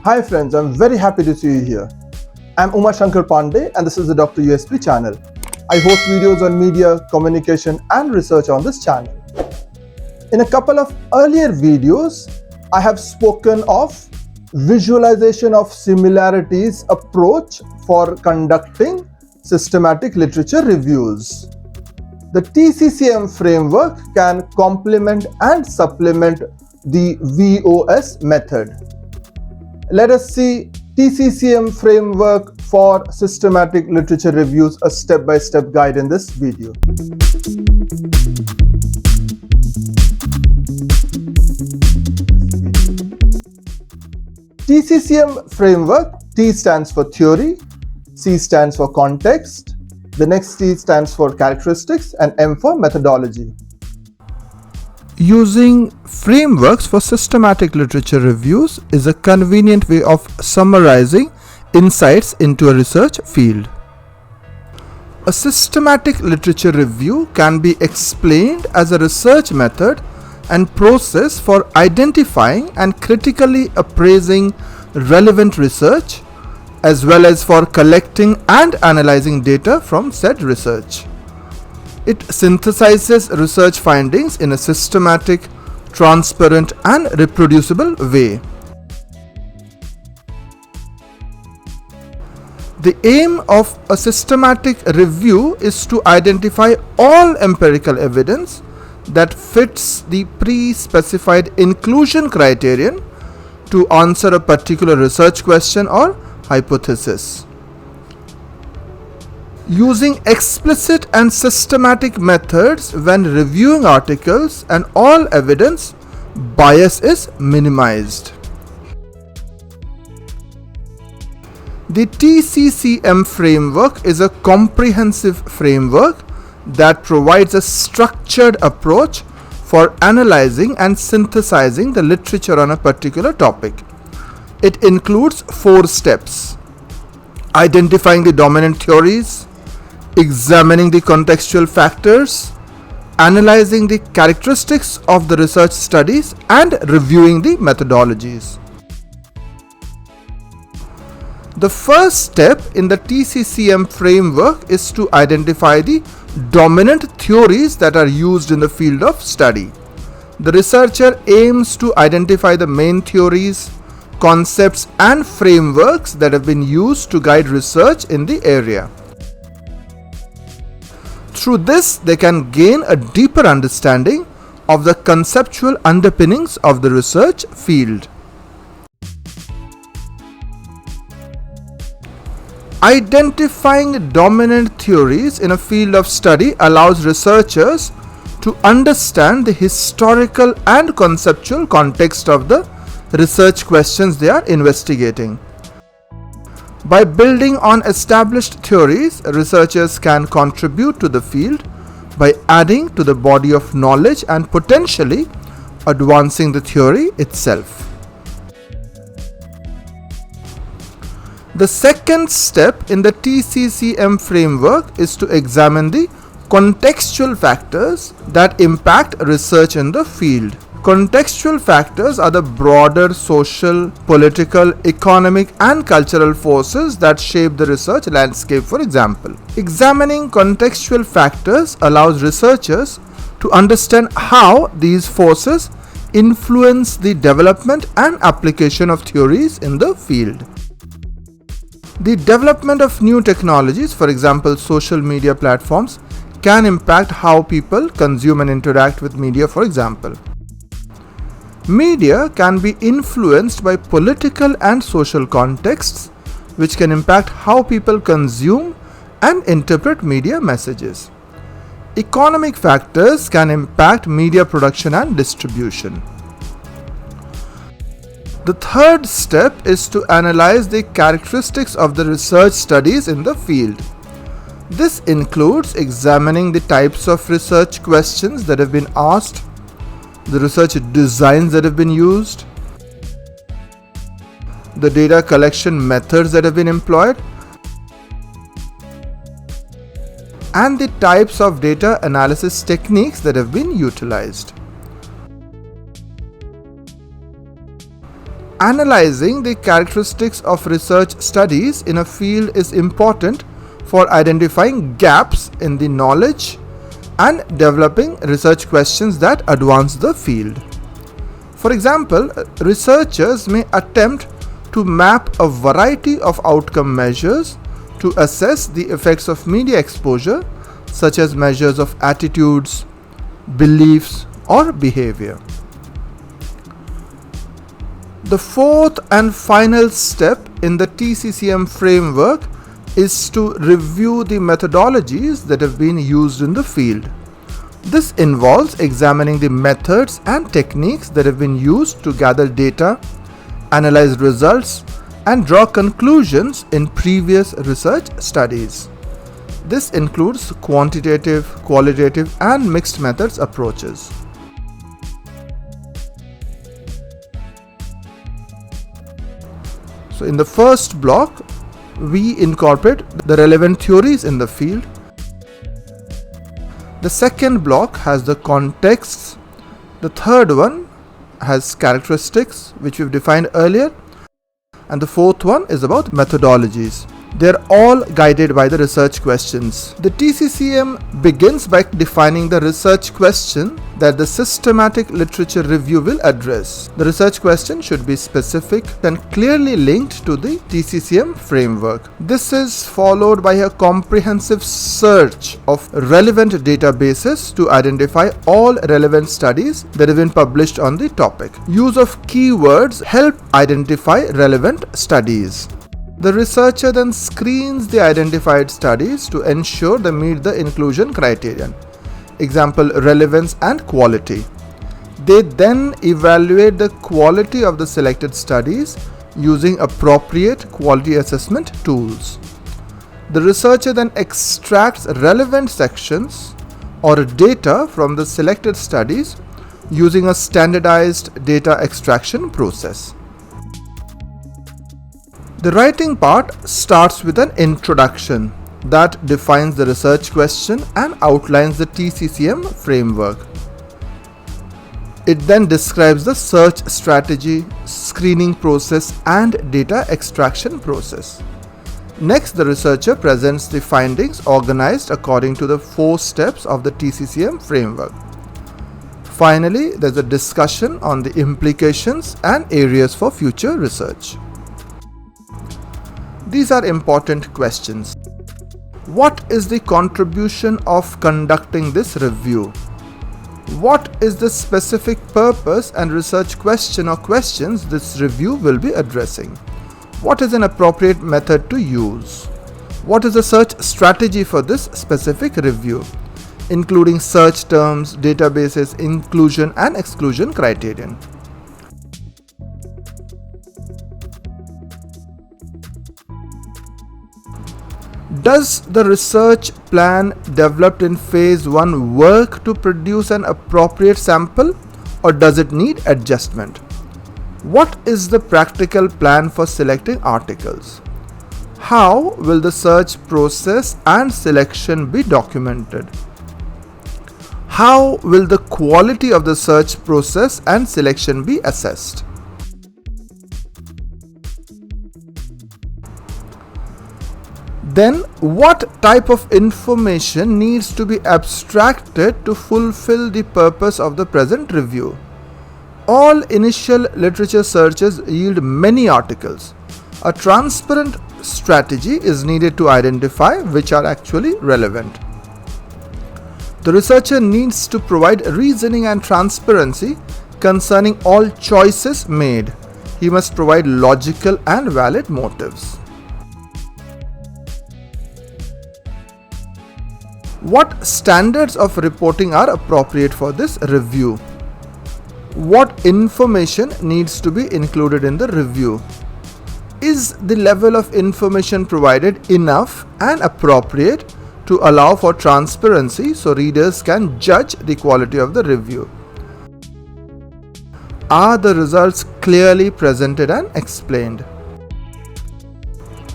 Hi friends, I'm very happy to see you here. I'm Shankar Pandey and this is the Dr. USP channel. I host videos on media, communication and research on this channel. In a couple of earlier videos, I have spoken of visualization of similarities approach for conducting systematic literature reviews. The TCCM framework can complement and supplement the VOS method. Let us see TCCM framework for systematic literature reviews, a step-by-step guide in this video. TCCM framework, T stands for theory, C stands for context, the next T stands for characteristics, and M for methodology. Using frameworks for systematic literature reviews is a convenient way of summarizing insights into a research field. A systematic literature review can be explained as a research method and process for identifying and critically appraising relevant research, as well as for collecting and analyzing data from said research. It synthesizes research findings in a systematic, transparent, and reproducible way. The aim of a systematic review is to identify all empirical evidence that fits the pre-specified inclusion criterion to answer a particular research question or hypothesis. Using explicit and systematic methods when reviewing articles and all evidence, bias is minimized. The TCCM framework is a comprehensive framework that provides a structured approach for analyzing and synthesizing the literature on a particular topic. It includes 4 steps: identifying the dominant theories, examining the contextual factors, analyzing the characteristics of the research studies, and reviewing the methodologies. The first step in the TCCM framework is to identify the dominant theories that are used in the field of study. The researcher aims to identify the main theories, concepts, and frameworks that have been used to guide research in the area. Through this, they can gain a deeper understanding of the conceptual underpinnings of the research field. Identifying dominant theories in a field of study allows researchers to understand the historical and conceptual context of the research questions they are investigating. By building on established theories, researchers can contribute to the field by adding to the body of knowledge and potentially advancing the theory itself. The second step in the TCCM framework is to examine the contextual factors that impact research in the field. Contextual factors are the broader social, political, economic, and cultural forces that shape the research landscape. For example, examining contextual factors allows researchers to understand how these forces influence the development and application of theories in the field. The development of new technologies, for example, social media platforms, can impact how people consume and interact with media, for example. Media can be influenced by political and social contexts, which can impact how people consume and interpret media messages. Economic factors can impact media production and distribution. The third step is to analyze the characteristics of the research studies in the field. This includes examining the types of research questions that have been asked, the research designs that have been used, the data collection methods that have been employed, and the types of data analysis techniques that have been utilized. analyzing the characteristics of research studies in a field is important for identifying gaps in the knowledge and developing research questions that advance the field. For example, researchers may attempt to map a variety of outcome measures to assess the effects of media exposure, such as measures of attitudes, beliefs, or behavior. The fourth and final step in the TCCM framework is to review the methodologies that have been used in the field. This involves examining the methods and techniques that have been used to gather data, analyze results, and draw conclusions in previous research studies. This includes quantitative, qualitative, and mixed methods approaches. So in the first block, we incorporate the relevant theories in the field. The second block has the contexts. The third one has characteristics, which we've defined earlier. And the fourth one is about methodologies. They're all guided by the research questions. The TCCM begins by defining the research question that the systematic literature review will address. The research question should be specific and clearly linked to the TCCM framework. This is followed by a comprehensive search of relevant databases to identify all relevant studies that have been published on the topic. Use of keywords help identify relevant studies. The researcher then screens the identified studies to ensure they meet the inclusion criterion. Example, relevance and quality. They then evaluate the quality of the selected studies using appropriate quality assessment tools. The researcher then extracts relevant sections or data from the selected studies using a standardized data extraction process. The writing part starts with an introduction that defines the research question and outlines the TCCM framework. It then describes the search strategy, screening process, and data extraction process. Next, the researcher presents the findings organized according to the 4 steps of the TCCM framework. Finally, there's a discussion on the implications and areas for future research. These are important questions. What is the contribution of conducting this review? What is the specific purpose and research question or questions this review will be addressing? What is an appropriate method to use? What is the search strategy for this specific review, including search terms, databases, inclusion and exclusion criterion? Does the research plan developed in phase 1 work to produce an appropriate sample, or does it need adjustment? What is the practical plan for selecting articles? How will the search process and selection be documented? How will the quality of the search process and selection be assessed? Then, what type of information needs to be abstracted to fulfill the purpose of the present review? All initial literature searches yield many articles. A transparent strategy is needed to identify which are actually relevant. The researcher needs to provide reasoning and transparency concerning all choices made. He must provide logical and valid motives. What standards of reporting are appropriate for this review? What information needs to be included in the review? Is the level of information provided enough and appropriate to allow for transparency so readers can judge the quality of the review? Are the results clearly presented and explained?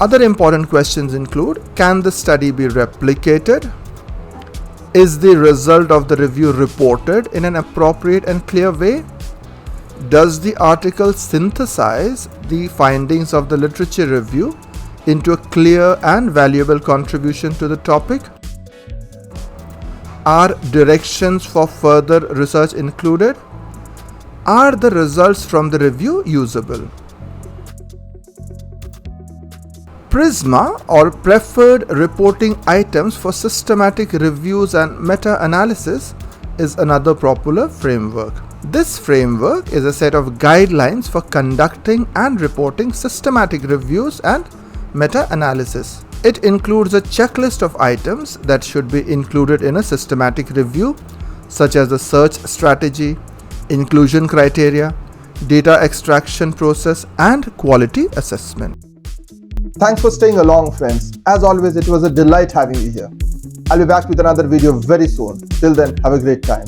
Other important questions include: can the study be replicated? Is the result of the review reported in an appropriate and clear way? Does the article synthesize the findings of the literature review into a clear and valuable contribution to the topic? Are directions for further research included? Are the results from the review usable? PRISMA, or Preferred Reporting Items for Systematic Reviews and Meta-Analysis, is another popular framework. This framework is a set of guidelines for conducting and reporting systematic reviews and meta-analysis. It includes a checklist of items that should be included in a systematic review, such as the search strategy, inclusion criteria, data extraction process, and quality assessment. Thanks for staying along, friends. As always, it was a delight having you here. I'll be back with another video very soon. Till then, have a great time.